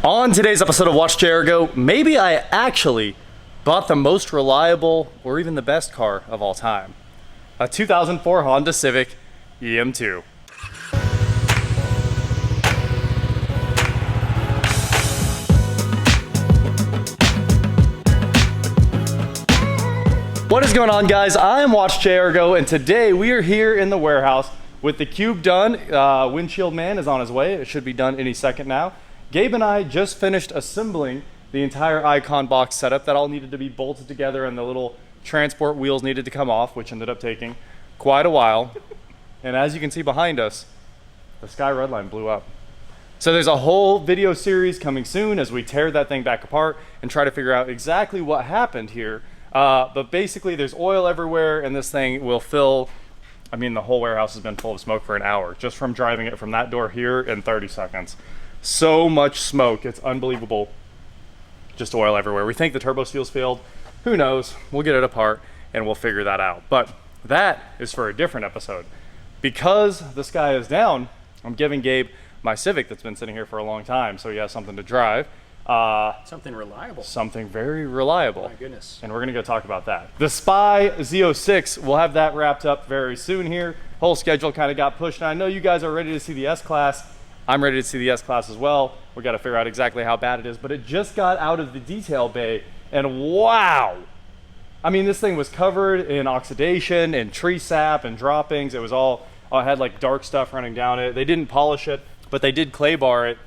On today's episode of Watch Chair Go, maybe I actually bought the most reliable or even the best car of all time. A 2004 Honda Civic EM2. What is going on, guys? I'm Watch Chair Go, and today we are here in the warehouse with the Coupe done. Windshield man is on his way. It should be done any second now. Gabe and I just finished assembling the entire Icon box setup that all needed to be bolted together, and the little transport wheels needed to come off, which ended up taking quite a while. And as you can see behind us, the Sky Redline blew up. So there's a whole video series coming soon as we tear that thing back apart and try to figure out exactly what happened here. But basically there's oil everywhere, and this thing will fill, I mean, the whole warehouse has been full of smoke for an hour just from driving it from that door here in 30 seconds. So much smoke, it's unbelievable. Just oil everywhere. We think the turbo seal's failed. Who knows? We'll get it apart and we'll figure that out. But that is for a different episode. Because the sky is down, I'm giving Gabe my Civic that's been sitting here for a long time, so he has something to drive. Something reliable. Something very reliable. Oh my goodness. And we're gonna go talk about that. The Spy Z06, we'll have that wrapped up very soon here. Whole schedule kind of got pushed. And I know you guys are ready to see the S-Class. I'm ready to see the S-Class as well. We got to figure out exactly how bad it is, but it just got out of the detail bay, and wow. I mean, this thing was covered in oxidation and tree sap and droppings. It was all had like dark stuff running down it. They didn't polish it, but they did clay bar it.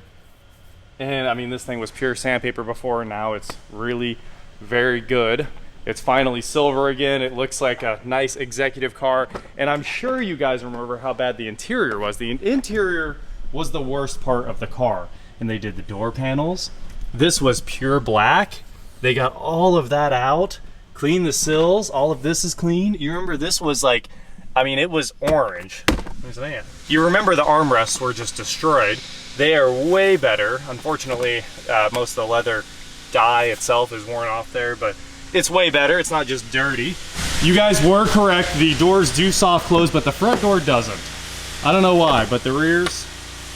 And I mean, this thing was pure sandpaper before. Now it's really very good. It's finally silver again. It looks like a nice executive car. And I'm sure you guys remember how bad the interior was. The interior was the worst part of the car. And they did the door panels. This was pure black. They got all of that out, cleaned the sills. All of this is clean. You remember this was like, I mean, it was orange. Where's that? You remember the armrests were just destroyed. They are way better. Unfortunately, most of the leather dye itself is worn off there, but it's way better. It's not just dirty. You guys were correct. The doors do soft close, but the front door doesn't. I don't know why, but the rears,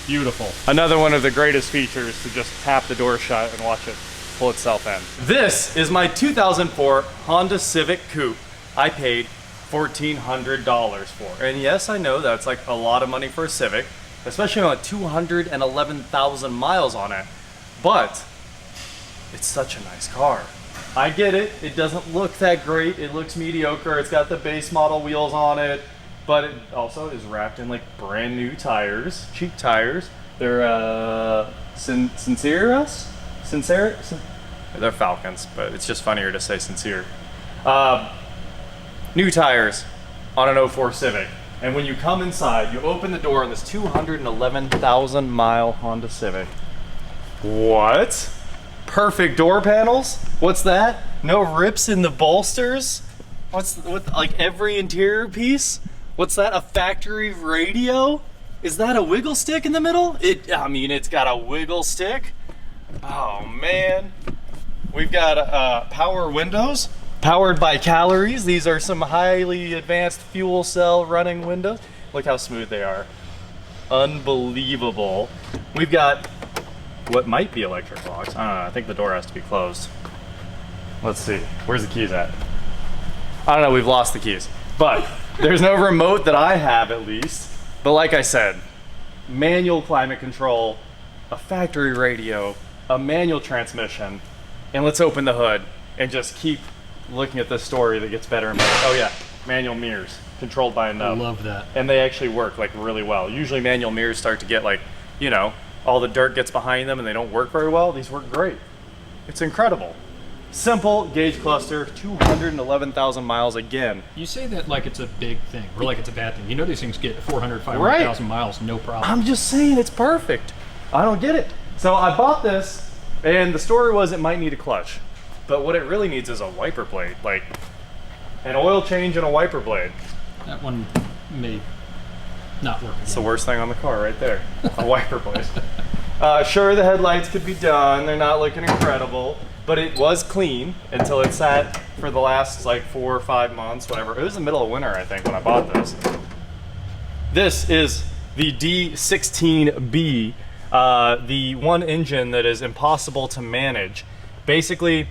beautiful. Another one of the greatest features, to just tap the door shut and watch it pull itself in. This is my 2004 Honda Civic Coupe. I paid $1,400 for. And yes, I know that's like a lot of money for a Civic, especially on 211,000 miles on it, but it's such a nice car. I get it, it doesn't look that great, it looks mediocre, it's got the base model wheels on it, but it also is wrapped in like brand new tires, cheap tires. They're Sinceras? They're Falcons, but it's just funnier to say Sincere. New tires on an 04 Civic. And when you come inside, you open the door on this 211,000 mile Honda Civic. What? Perfect door panels? What's that? No rips in the bolsters? What, like every interior piece? What's that, a factory radio? Is that a wiggle stick in the middle? I mean, it's got a wiggle stick. Oh man. We've got power windows. Powered by calories. These are some highly advanced fuel cell running windows. Look how smooth they are. Unbelievable. We've got what might be electric locks. I don't know, I think the door has to be closed. Let's see, where's the keys at? I don't know, we've lost the keys. But there's no remote that I have, at least. But like I said, manual climate control, a factory radio, a manual transmission, and let's open the hood and just keep looking at this story that gets better and better. Oh yeah, manual mirrors, controlled by a nub. I love that. And they actually work like really well. Usually manual mirrors start to get like, you know, all the dirt gets behind them and they don't work very well. These work great. It's incredible. Simple gauge cluster, 211,000 miles again. You say that like it's a big thing, or like it's a bad thing. You know these things get 400, 500,000 miles, no problem. I'm just saying it's perfect. I don't get it. So I bought this, and the story was it might need a clutch. But what it really needs is a wiper blade, like an oil change and a wiper blade. That one may not work. It's the worst thing on the car right there, a wiper blade. Sure, the headlights could be done. They're not looking incredible, but it was clean until it sat for the last like 4 or 5 months, whatever. It was the middle of winter, I think, when I bought this. This is the D16B the one engine that is impossible to manage. Basically,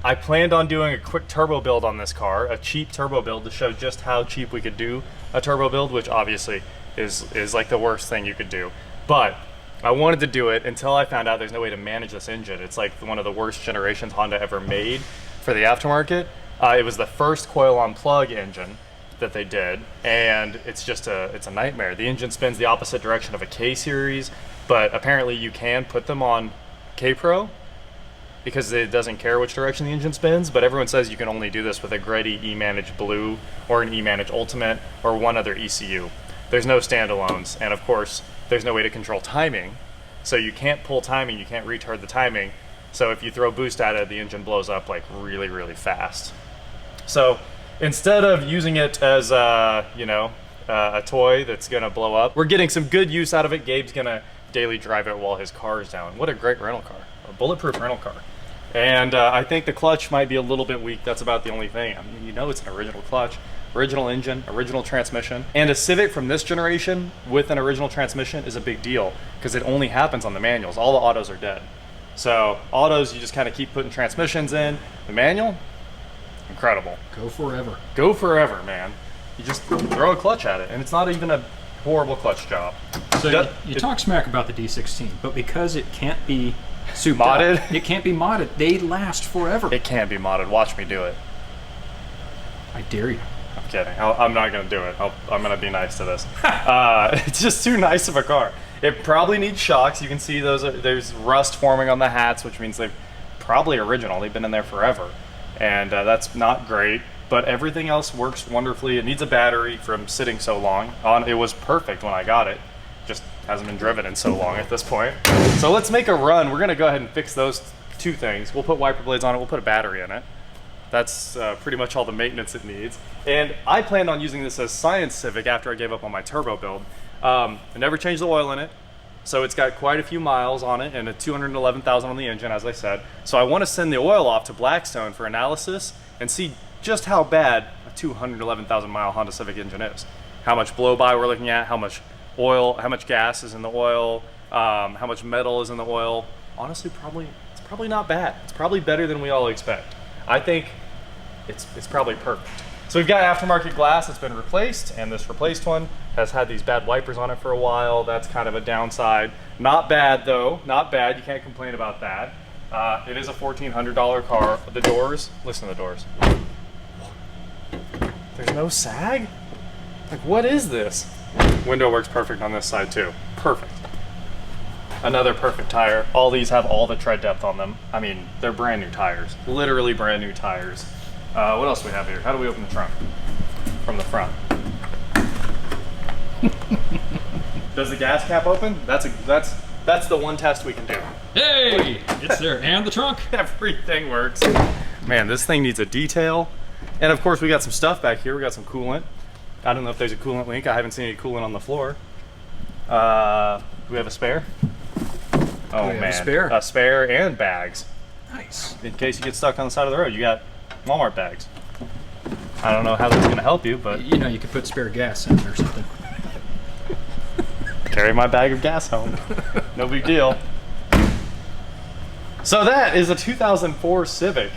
I planned on doing a quick turbo build on this car, a cheap turbo build to show just how cheap we could do a turbo build, which obviously is like the worst thing you could do. But I wanted to do it until I found out there's no way to manage this engine. It's like one of the worst generations Honda ever made for the aftermarket. It was the first coil on plug engine that they did, and it's a nightmare. The engine spins the opposite direction of a K series, but apparently you can put them on K Pro because it doesn't care which direction the engine spins, but everyone says you can only do this with a Greddy eManage Blue or an eManage Ultimate or one other ECU. There's no standalones, and of course there's no way to control timing, so you can't pull timing, you can't retard the timing, so if you throw boost at it, the engine blows up like really, really fast. So instead of using it as a toy that's gonna blow up, we're getting some good use out of it. Gabe's gonna daily drive it while his car is down. What a great rental car, a bulletproof rental car. And I think the clutch might be a little bit weak. That's about the only thing. I mean, you know, it's an original clutch, original engine, original transmission. And a Civic from this generation with an original transmission is a big deal because it only happens on the manuals. All the autos are dead. So autos, you just kind of keep putting transmissions in. The manual, incredible. Go forever. Go forever, man. You just throw a clutch at it, and it's not even a horrible clutch job. So you talk smack about the D16, but because it can't be modded? It can't be modded. They last forever. It can't be modded. Watch me do it. I dare you. I'm kidding. I'm not going to do it. I'm going to be nice to this. It's just too nice of a car. It probably needs shocks. You can see there's rust forming on the hats, which means they've probably original. They've been in there forever. And that's not great. But everything else works wonderfully. It needs a battery from sitting so long. It was perfect when I got it. Just hasn't been driven in so long at this point. So let's make a run. We're gonna go ahead and fix those two things. We'll put wiper blades on it, we'll put a battery in it. That's pretty much all the maintenance it needs. And I planned on using this as Science Civic after I gave up on my turbo build. I never changed the oil in it, so it's got quite a few miles on it and a 211,000 on the engine, as I said. So I wanna send the oil off to Blackstone for analysis and see just how bad a 211,000 mile Honda Civic engine is. How much blow-by we're looking at, how much oil, how much gas is in the oil, how much metal is in the oil. Honestly, it's probably not bad. It's probably better than we all expect. I think it's probably perfect. So we've got aftermarket glass that's been replaced, and this replaced one has had these bad wipers on it for a while. That's kind of a downside. Not bad though, not bad. You can't complain about that. It is a $1,400 car. The doors, listen to the doors. There's no sag? Like, what is this? Window works perfect on this side too. Perfect. Another perfect tire. All these have all the tread depth on them. I mean, they're brand new tires. Literally brand new tires. What else do we have here? How do we open the trunk? From the front. Does the gas cap open? That's the one test we can do. Hey, it's there. And the trunk. Everything works. Man, this thing needs a detail. And of course we got some stuff back here. We got some coolant. I don't know if there's a coolant leak. I haven't seen any coolant on the floor. Do we have a spare? Oh man, a spare and bags. Nice. In case you get stuck on the side of the road, you got Walmart bags. I don't know how that's gonna help you, but you know, you could put spare gas in or something. Carry my bag of gas home. No big deal. So that is a 2004 Civic.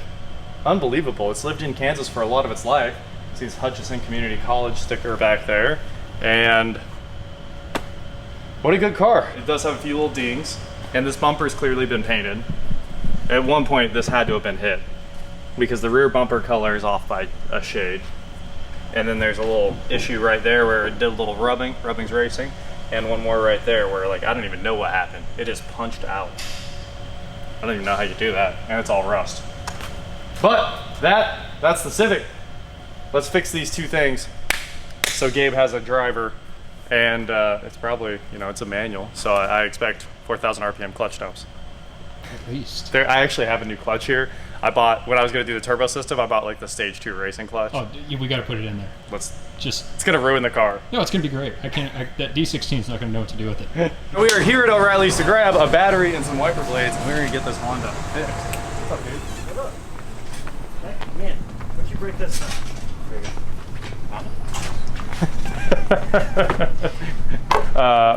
Unbelievable. It's lived in Kansas for a lot of its life. See this Hutchinson Community College sticker back there. And what a good car. It does have a few little dings, and this bumper's clearly been painted. At one point this had to have been hit because the rear bumper color is off by a shade. And then there's a little issue right there where it did a little rubbing, rubbing's racing, and one more right there where, like, I don't even know what happened. It is punched out. I don't even know how you do that, and it's all rust. But that's the Civic. Let's fix these two things so Gabe has a driver, and it's probably, you know, it's a manual, so I expect 4,000 RPM clutch dumps. At least. I actually have a new clutch here. I bought, when I was going to do the turbo system, I bought like the stage 2 racing clutch. Oh, we got to put it in there. It's going to ruin the car. No, it's going to be great. That D16 is not going to know what to do with it. We are here at O'Reilly's to grab a battery and some wiper blades, and we're going to get this Honda fixed. What's up, dude? What's up? Hey, man, why'd you break this stuff? There you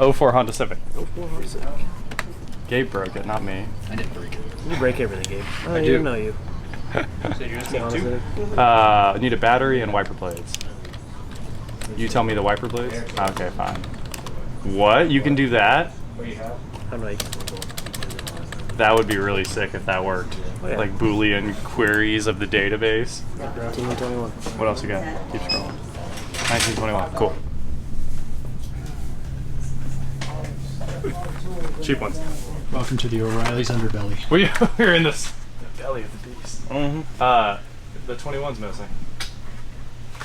go. 04 Honda Civic. 04 Honda Civic. Gabe broke it, not me. I didn't break it. You break everything, Gabe. I do. know you. So you just need two? I need a battery and wiper blades. You tell me the wiper blades? Okay, fine. What? You can do that? I'm like, That would be really sick if that worked. Oh, yeah. Like Boolean queries of the database. 1921. What else you got? Keep scrolling. 1921. Cool. Cheap ones. Welcome to the O'Reilly's underbelly. We're in this the belly of the beast. The 21's missing.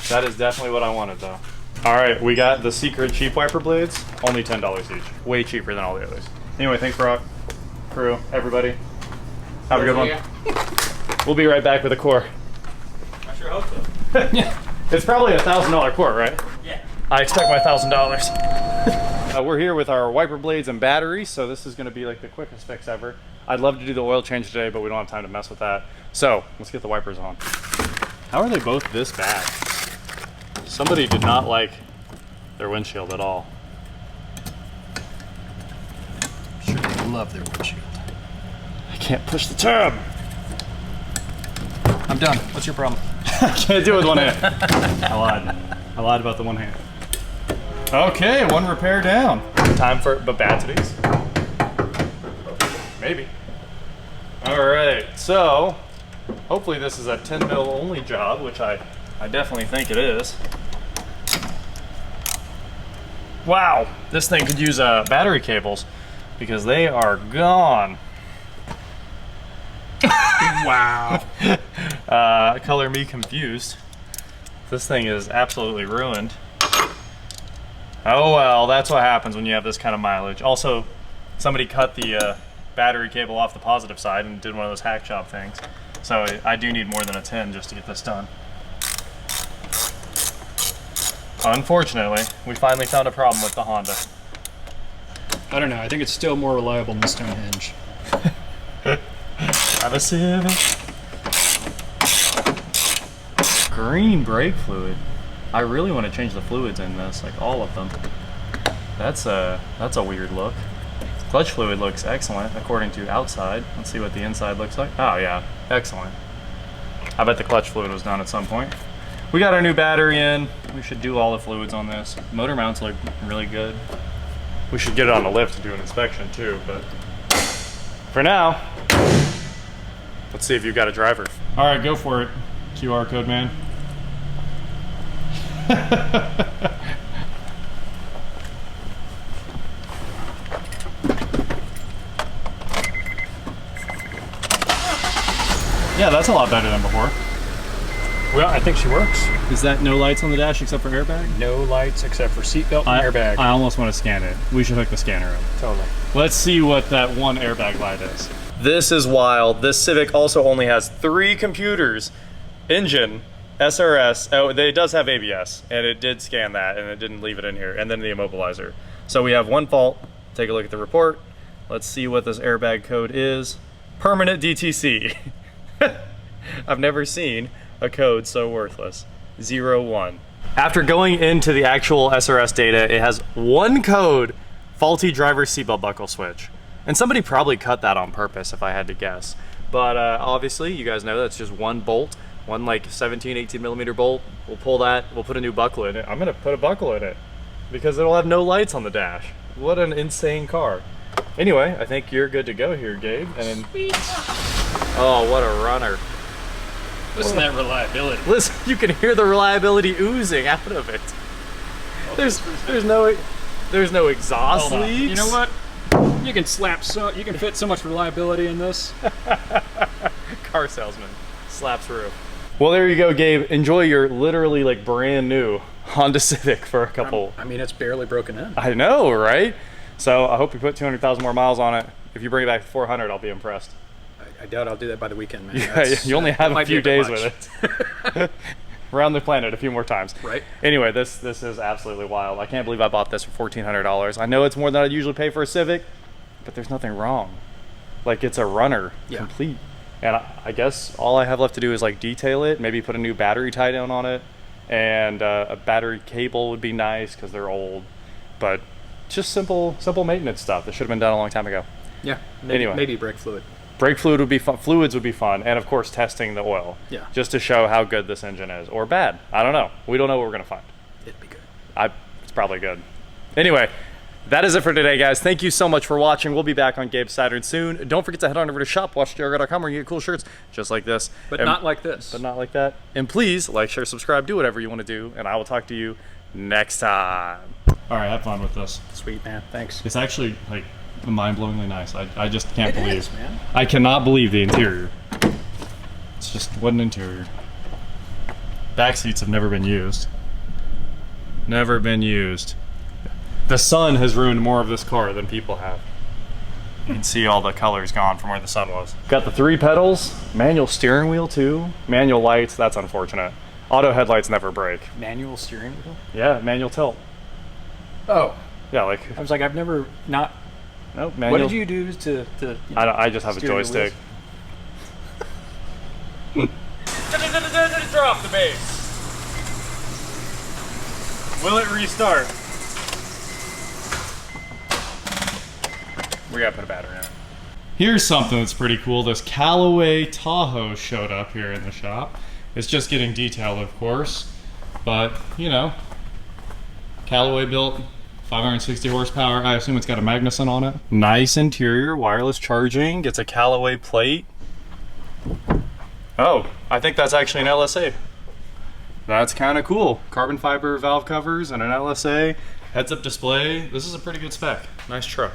That is definitely what I wanted, though. All right, we got the secret cheap wiper blades. Only $10 each. Way cheaper than all the others. Anyway, thanks, Brock. Crew, everybody. Have a good one. We'll be right back with a core. I sure hope so. It's probably a $1,000 core, right? Yeah. I expect my $1,000. We're here with our wiper blades and batteries, so this is going to be like the quickest fix ever. I'd love to do the oil change today, but we don't have time to mess with that. So let's get the wipers on. How are they both this bad? Somebody did not like their windshield at all. Sure, they love their windshield. I can't push the tab. I'm done. What's your problem? I can't do it with one hand. I lied about the one hand. Okay, one repair down. Time for batteries. Maybe. All right, so hopefully this is a 10 mil only job, which I definitely think it is. Wow, this thing could use battery cables because they are gone. Wow. Color me confused. This thing is absolutely ruined. Oh well, that's what happens when you have this kind of mileage. Also, somebody cut the battery cable off the positive side and did one of those hack job things. So I do need more than a 10 just to get this done. Unfortunately, we finally found a problem with the Honda. I don't know. I think it's still more reliable than Stonehenge. Have a Civic. Green brake fluid. I really want to change the fluids in this, like all of them. That's a weird look. Clutch fluid looks excellent according to outside. Let's see what the inside looks like. Oh yeah, excellent. I bet the clutch fluid was done at some point. We got our new battery in. We should do all the fluids on this. Motor mounts look really good. We should get it on the lift to do an inspection too, but for now, let's see if you've got a driver. All right, go for it, QR code man. Yeah, that's a lot better than before. Well, I think she works. Is that no lights on the dash except for airbag? No lights except for seatbelt and airbag. I almost want to scan it. We should hook the scanner up. Totally. Let's see what that one airbag light is. This is wild. This Civic also only has 3 computers. Engine, SRS, oh, it does have ABS, and it did scan that, and it didn't leave it in here, and then the immobilizer. So we have one fault. Take a look at the report. Let's see what this airbag code is. Permanent DTC. I've never seen a code so worthless. 01. After going into the actual SRS data, it has one code, faulty driver seatbelt buckle switch. And somebody probably cut that on purpose if I had to guess. But obviously, you guys know that's just one bolt, one like 17, 18 millimeter bolt. We'll pull that, we'll put a new buckle in it. I'm gonna put a buckle in it because it'll have no lights on the dash. What an insane car. Anyway, I think you're good to go here, Gabe. And Sweet. oh, what a runner. Listen to that reliability. Listen, you can hear the reliability oozing out of it. There's no exhaust Hold on. leaks. You know what? You can fit so much reliability in this. Car salesman slaps roof. Well, there you go, Gabe. Enjoy your literally like brand new Honda Civic for a couple. I mean, it's barely broken in. I know, right? So I hope you put 200,000 more miles on it. If you bring it back to 400, I'll be impressed. I doubt I'll do that by the weekend, man. Yeah, you only have a few days much. with it. Around the planet a few more times. Right. Anyway, this is absolutely wild. I can't believe I bought this for $1,400. I know it's more than I'd usually pay for a Civic, but there's nothing wrong. Like, it's a runner, complete. And I guess all I have left to do is like detail it, maybe put a new battery tie down on it, and a battery cable would be nice because they're old. But just simple maintenance stuff that should have been done a long time ago. Yeah. Maybe, Anyway. maybe brake fluid. Brake fluid would be fun. Fluids would be fun, and of course testing the oil. Yeah. Just to show how good this engine is, or bad. I don't know. We don't know what we're gonna find. It'd be good. It's probably good. Anyway, that is it for today, guys. Thank you so much for watching. We'll be back on Gabe's Saturn soon. Don't forget to head on over to shop.watchdrgo.com where you get cool shirts just like this. But not like this. But not like that. And please like, share, subscribe, do whatever you want to do, and I will talk to you next time. All right, have fun with this. Sweet, man. Thanks. It's actually like mind-blowingly nice. I just can't It believe. is, man. I cannot believe the interior. It's just what an interior. Back seats have never been used. Never been used. The sun has ruined more of this car than people have. You can see all the colors gone from where the sun was. Got the 3 pedals, manual steering wheel too, manual lights, that's unfortunate. Auto headlights never break. Manual steering wheel? Yeah, manual tilt. Oh. Yeah, like, I was like, I've never not. nope, manual. What did you do to I just have a steer your joystick. wheels? Drop the bass. Will it restart? We gotta put a battery in it. Here's something that's pretty cool. This Callaway Tahoe showed up here in the shop. It's just getting detailed, of course, but you know, Callaway built, 560 horsepower. I assume it's got a Magnuson on it. Nice interior, wireless charging. Gets a Callaway plate. Oh, I think that's actually an LSA. That's kind of cool. Carbon fiber valve covers and an LSA. Heads-up display. This is a pretty good spec. Nice truck.